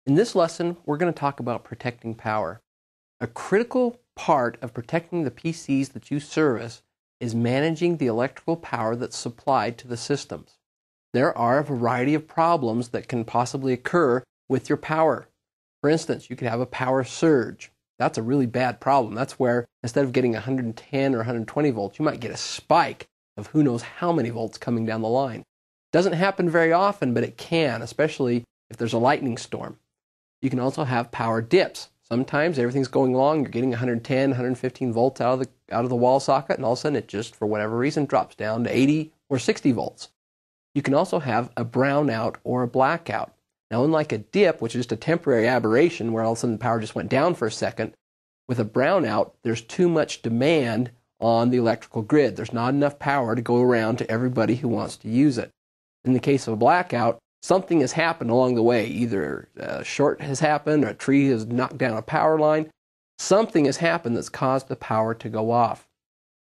In this lesson, we're going to talk about protecting power. A critical part of protecting the PCs that you service is managing the electrical power that's supplied to the systems. There are a variety of problems that can possibly occur with your power. For instance, you could have a power surge. That's a really bad problem. That's where instead of getting 110 or 120 volts, you might get a spike of who knows how many volts coming down the line. Doesn't happen very often, but it can, especially if there's a lightning storm. You can also have power dips. Sometimes everything's going along, you're getting 110, 115 volts out of the wall socket, and all of a sudden it just, for whatever reason, drops down to 80 or 60 volts. You can also have a brownout or a blackout. Now, unlike a dip, which is just a temporary aberration where all of a sudden the power just went down for a second, with a brownout, there's too much demand on the electrical grid. There's not enough power to go around to everybody who wants to use it. In the case of a blackout, something has happened along the way. Either a short has happened, or a tree has knocked down a power line. Something has happened that's caused the power to go off.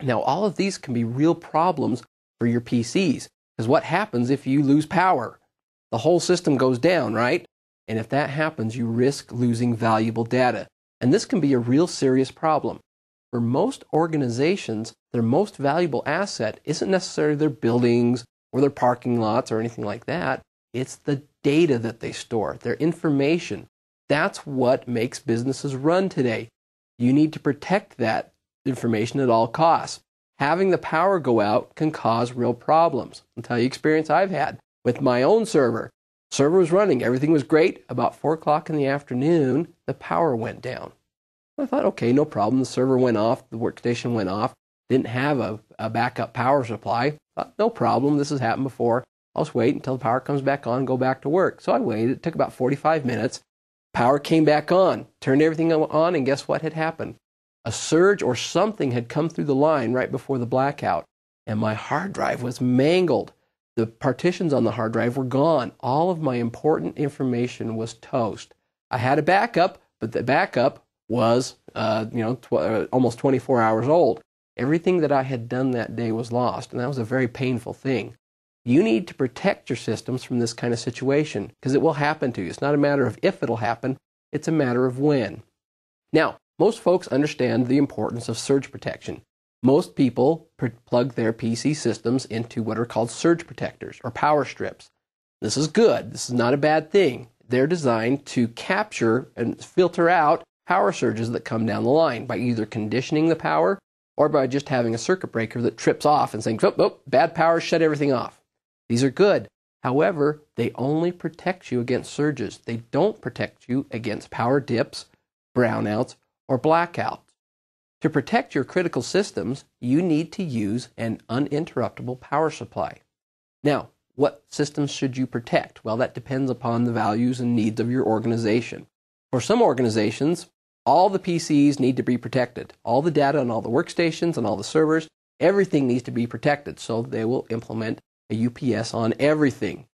Now, all of these can be real problems for your PCs, because what happens if you lose power? The whole system goes down, right? And if that happens, you risk losing valuable data. And this can be a real serious problem. For most organizations, their most valuable asset isn't necessarily their buildings or their parking lots or anything like that. It's the data that they store, their information. That's what makes businesses run today. You need to protect that information at all costs. Having the power go out can cause real problems. I'll tell you experience I've had with my own server. Server was running, everything was great. About 4 o'clock in the afternoon, the power went down. I thought, okay, no problem. The server went off, the workstation went off, didn't have a backup power supply. Thought, no problem, this has happened before. I'll just wait until the power comes back on and go back to work. So I waited. It took about 45 minutes. Power came back on, turned everything on, and guess what had happened? A surge or something had come through the line right before the blackout, and my hard drive was mangled. The partitions on the hard drive were gone. All of my important information was toast. I had a backup, but the backup was almost 24 hours old. Everything that I had done that day was lost, and that was a very painful thing. You need to protect your systems from this kind of situation because it will happen to you. It's not a matter of if it'll happen, it's a matter of when. Now, most folks understand the importance of surge protection. Most people plug their PC systems into what are called surge protectors or power strips. This is good. This is not a bad thing. They're designed to capture and filter out power surges that come down the line by either conditioning the power or by just having a circuit breaker that trips off and saying, oh, bad power, shut everything off. These are good. However, they only protect you against surges. They don't protect you against power dips, brownouts, or blackouts. To protect your critical systems, you need to use an uninterruptible power supply. Now, what systems should you protect? Well, that depends upon the values and needs of your organization. For some organizations, all the PCs need to be protected. All the data on all the workstations and all the servers, everything needs to be protected. So they will implement a UPS on everything.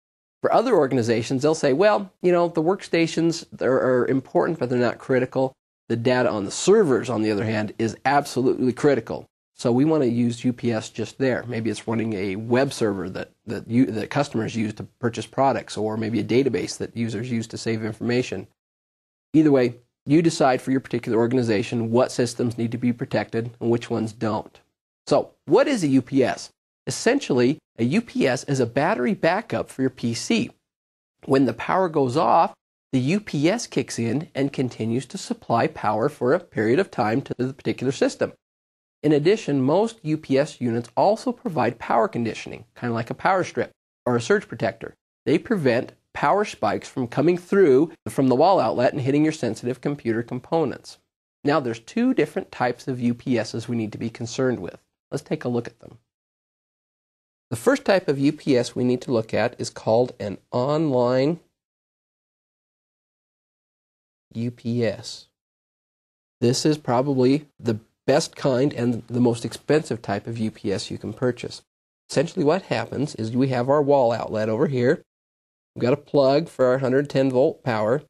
For other organizations, they'll say, well, the workstations are important, but they're not critical. The data on the servers, on the other hand, is absolutely critical. So we want to use UPS just there. Maybe it's running a web server that customers use to purchase products, or maybe a database that users use to save information. Either way, you decide for your particular organization what systems need to be protected and which ones don't. So, what is a UPS? Essentially, a UPS is a battery backup for your PC. When the power goes off, the UPS kicks in and continues to supply power for a period of time to the particular system. In addition, most UPS units also provide power conditioning, kind of like a power strip or a surge protector. They prevent power spikes from coming through from the wall outlet and hitting your sensitive computer components. Now, there's 2 different types of UPSs we need to be concerned with. Let's take a look at them. The first type of UPS we need to look at is called an online UPS. This is probably the best kind and the most expensive type of UPS you can purchase. Essentially what happens is we have our wall outlet over here. We've got a plug for our 110 volt power,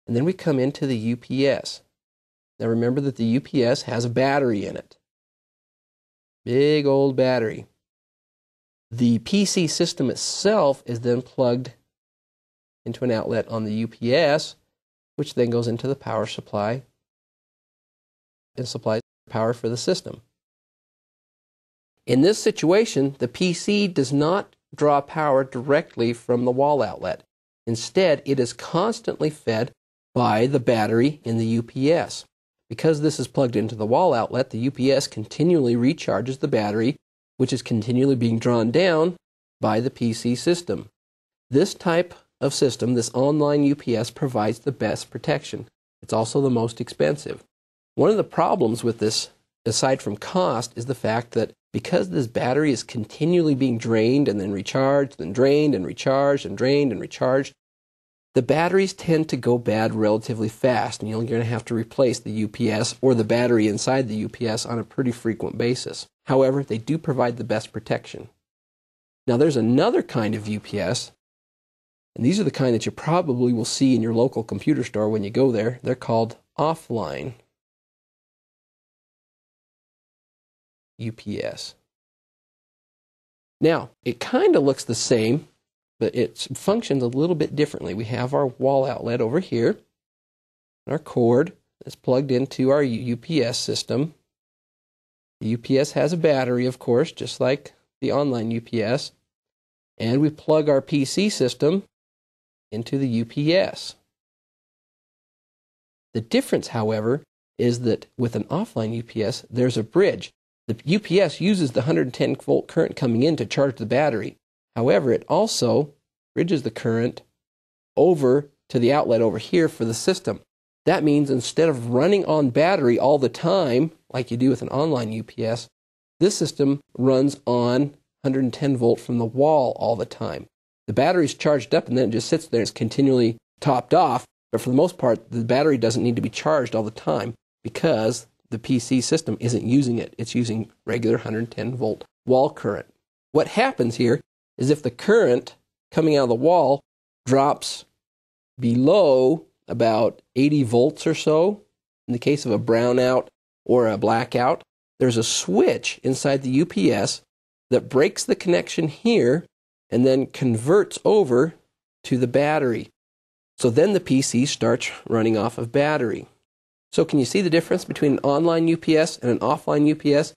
and then we come into the UPS. Now remember that the UPS has a battery in it. Big old battery. The PC system itself is then plugged into an outlet on the UPS, which then goes into the power supply and supplies power for the system. In this situation, the PC does not draw power directly from the wall outlet. Instead, it is constantly fed by the battery in the UPS. Because this is plugged into the wall outlet, the UPS continually recharges the battery, which is continually being drawn down by the PC system. This type of system, this online UPS, provides the best protection. It's also the most expensive. One of the problems with this, aside from cost, is the fact that because this battery is continually being drained and then recharged, then drained and recharged and drained and recharged, the batteries tend to go bad relatively fast, and you're going to have to replace the UPS or the battery inside the UPS on a pretty frequent basis. However, they do provide the best protection. Now, there's another kind of UPS, and these are the kind that you probably will see in your local computer store when you go there. They're called offline UPS. Now, it kind of looks the same, but it functions a little bit differently. We have our wall outlet over here, our cord is plugged into our UPS system. The UPS has a battery, of course, just like the online UPS, and we plug our PC system into the UPS. The difference, however, is that with an offline UPS, there's a bridge. The UPS uses the 110 volt current coming in to charge the battery. However, it also bridges the current over to the outlet over here for the system. That means instead of running on battery all the time, like you do with an online UPS, this system runs on 110 volt from the wall all the time. The battery's charged up and then it just sits there and is continually topped off, but for the most part, the battery doesn't need to be charged all the time because the PC system isn't using it. It's using regular 110 volt wall current. What happens here is if the current coming out of the wall drops below about 80 volts or so, in the case of a brownout or a blackout, there's a switch inside the UPS that breaks the connection here and then converts over to the battery. So then the PC starts running off of battery. So can you see the difference between an online UPS and an offline UPS?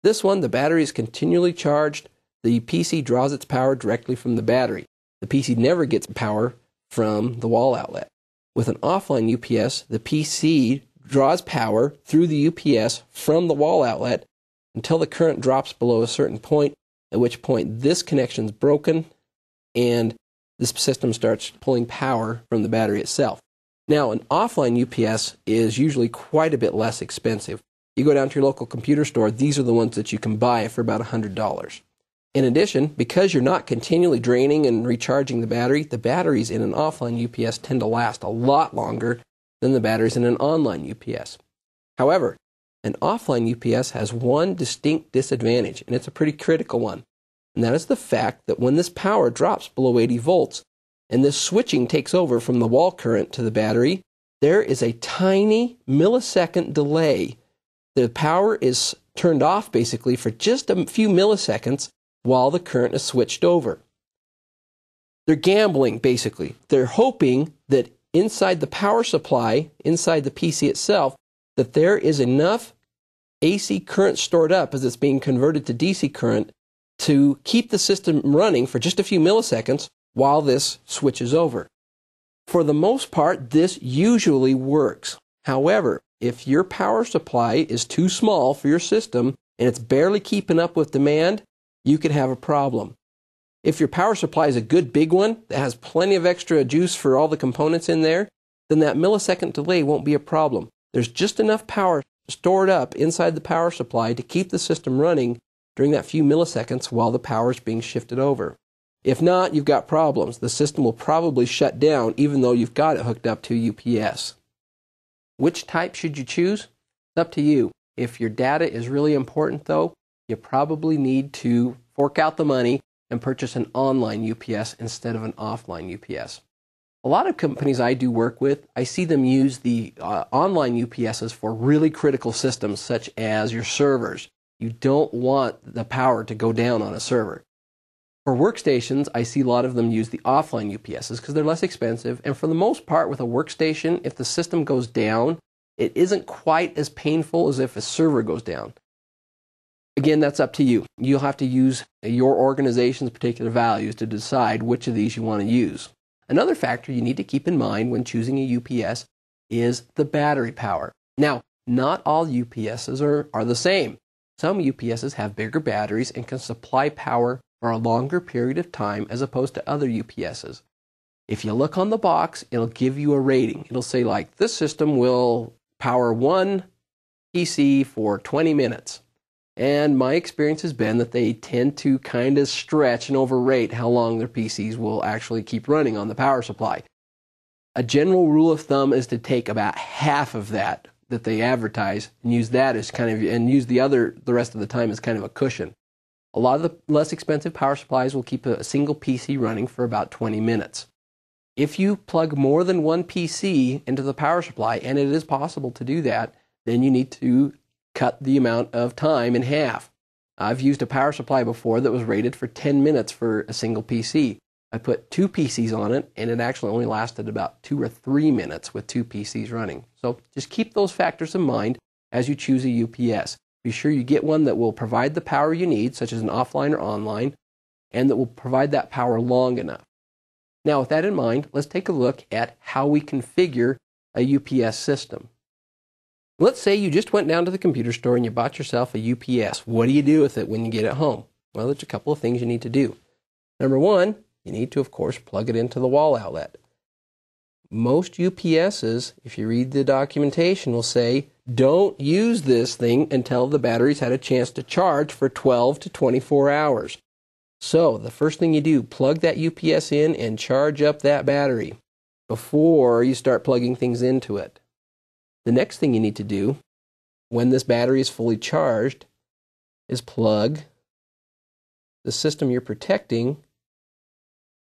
This one, the battery is continually charged. The PC draws its power directly from the battery. The PC never gets power from the wall outlet. With an offline UPS, the PC draws power through the UPS from the wall outlet until the current drops below a certain point, at which point this connection is broken and this system starts pulling power from the battery itself. Now, an offline UPS is usually quite a bit less expensive. You go down to your local computer store, these are the ones that you can buy for about $100. In addition, because you're not continually draining and recharging the batteries in an offline UPS tend to last a lot longer than the batteries in an online UPS. However, an offline UPS has one distinct disadvantage, and it's a pretty critical one, and that is the fact that when this power drops below 80 volts and this switching takes over from the wall current to the battery, there is a tiny millisecond delay. The power is turned off basically for just a few milliseconds while the current is switched over. They're gambling, basically. They're hoping that inside the power supply, inside the PC itself, that there is enough AC current stored up as it's being converted to DC current to keep the system running for just a few milliseconds while this switches over. For the most part, this usually works. However, if your power supply is too small for your system and it's barely keeping up with demand, you could have a problem. If your power supply is a good big one that has plenty of extra juice for all the components in there, then that millisecond delay won't be a problem. There's just enough power stored up inside the power supply to keep the system running during that few milliseconds while the power is being shifted over. If not, you've got problems. The system will probably shut down even though you've got it hooked up to UPS. Which type should you choose? It's up to you. If your data is really important though, you probably need to fork out the money and purchase an online UPS instead of an offline UPS. A lot of companies I do work with, I see them use the online UPSs for really critical systems such as your servers. You don't want the power to go down on a server. For workstations, I see a lot of them use the offline UPSs because they're less expensive, and for the most part with a workstation, if the system goes down, it isn't quite as painful as if a server goes down. Again, that's up to you. You'll have to use your organization's particular values to decide which of these you want to use. Another factor you need to keep in mind when choosing a UPS is the battery power. Now, not all UPSs are the same. Some UPSs have bigger batteries and can supply power for a longer period of time as opposed to other UPSs. If you look on the box, it'll give you a rating. It'll say like, this system will power one PC for 20 minutes. And my experience has been that they tend to kind of stretch and overrate how long their PCs will actually keep running on the power supply. A general rule of thumb is to take about half of that they advertise and use that as kind of, and use the rest of the time as kind of a cushion. A lot of the less expensive power supplies will keep a single PC running for about 20 minutes. If you plug more than one PC into the power supply, and it is possible to do that, then you need to cut the amount of time in half. I've used a power supply before that was rated for 10 minutes for a single PC. I put 2 PCs on it, and it actually only lasted about 2 or 3 minutes with 2 PCs running. So just keep those factors in mind as you choose a UPS. Be sure you get one that will provide the power you need, such as an offline or online, and that will provide that power long enough. Now, with that in mind, let's take a look at how we configure a UPS system. Let's say you just went down to the computer store and you bought yourself a UPS. What do you do with it when you get it home? Well, there's a couple of things you need to do. Number one, you need to, of course, plug it into the wall outlet. Most UPSs, if you read the documentation, will say, don't use this thing until the battery's had a chance to charge for 12 to 24 hours. So, the first thing you do, plug that UPS in and charge up that battery before you start plugging things into it. The next thing you need to do, when this battery is fully charged, is plug the system you're protecting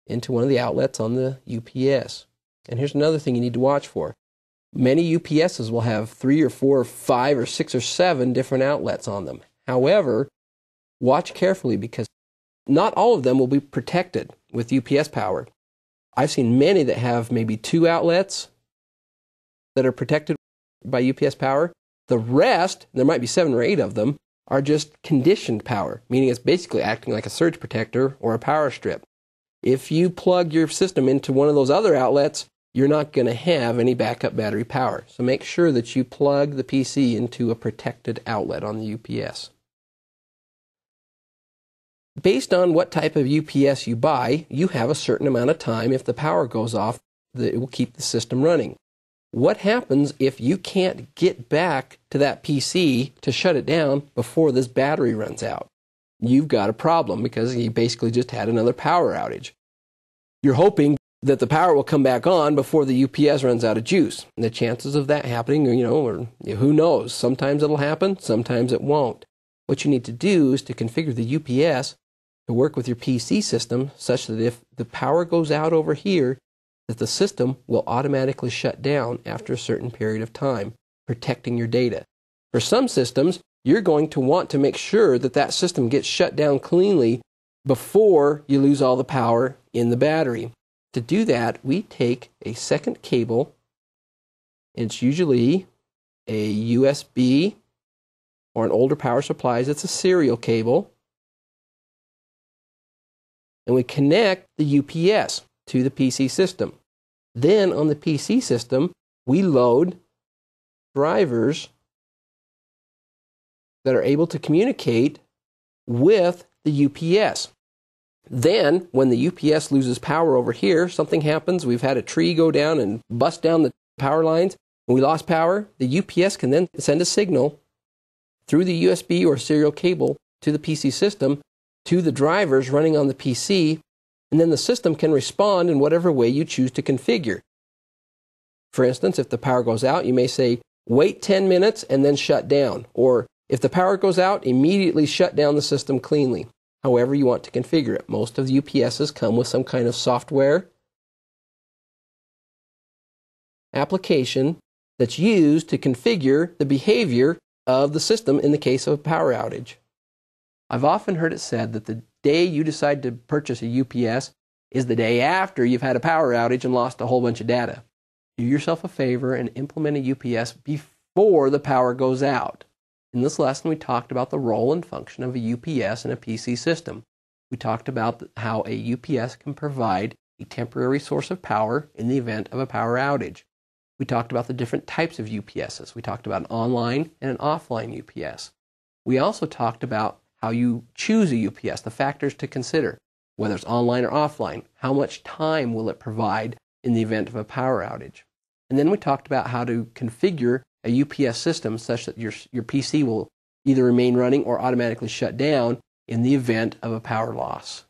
into one of the outlets on the UPS. And here's another thing you need to watch for. Many UPSs will have 3 or 4 or 5 or 6 or 7 different outlets on them. However, watch carefully because not all of them will be protected with UPS power. I've seen many that have maybe 2 outlets that are protected by UPS power. The rest, there might be 7 or 8 of them, are just conditioned power, meaning it's basically acting like a surge protector or a power strip. If you plug your system into one of those other outlets, you're not going to have any backup battery power. So make sure that you plug the PC into a protected outlet on the UPS. Based on what type of UPS you buy, you have a certain amount of time. If the power goes off, it will keep the system running. What happens if you can't get back to that PC to shut it down before this battery runs out? You've got a problem because you basically just had another power outage. You're hoping that the power will come back on before the UPS runs out of juice. And the chances of that happening, or who knows? Sometimes it'll happen, sometimes it won't. What you need to do is to configure the UPS to work with your PC system such that if the power goes out over here, that the system will automatically shut down after a certain period of time, protecting your data. For some systems, you're going to want to make sure that that system gets shut down cleanly before you lose all the power in the battery. To do that, we take a second cable. It's usually a USB or an older power supplies. It's a serial cable. And we connect the UPS to the PC system. Then on the PC system, we load drivers that are able to communicate with the UPS. Then, when the UPS loses power over here, something happens. We've had a tree go down and bust down the power lines, and we lost power. The UPS can then send a signal through the USB or serial cable to the PC system to the drivers running on the PC, and then the system can respond in whatever way you choose to configure. For instance, if the power goes out, you may say, wait 10 minutes and then shut down. Or if the power goes out, immediately shut down the system cleanly. However you want to configure it. Most of the UPSs come with some kind of software application that's used to configure the behavior of the system in the case of a power outage. I've often heard it said that the day you decide to purchase a UPS is the day after you've had a power outage and lost a whole bunch of data. Do yourself a favor and implement a UPS before the power goes out. In this lesson, we talked about the role and function of a UPS in a PC system. We talked about how a UPS can provide a temporary source of power in the event of a power outage. We talked about the different types of UPSs. We talked about an online and an offline UPS. We also talked about how you choose a UPS, the factors to consider, whether it's online or offline, how much time will it provide in the event of a power outage. And then we talked about how to configure a UPS system such that your PC will either remain running or automatically shut down in the event of a power loss.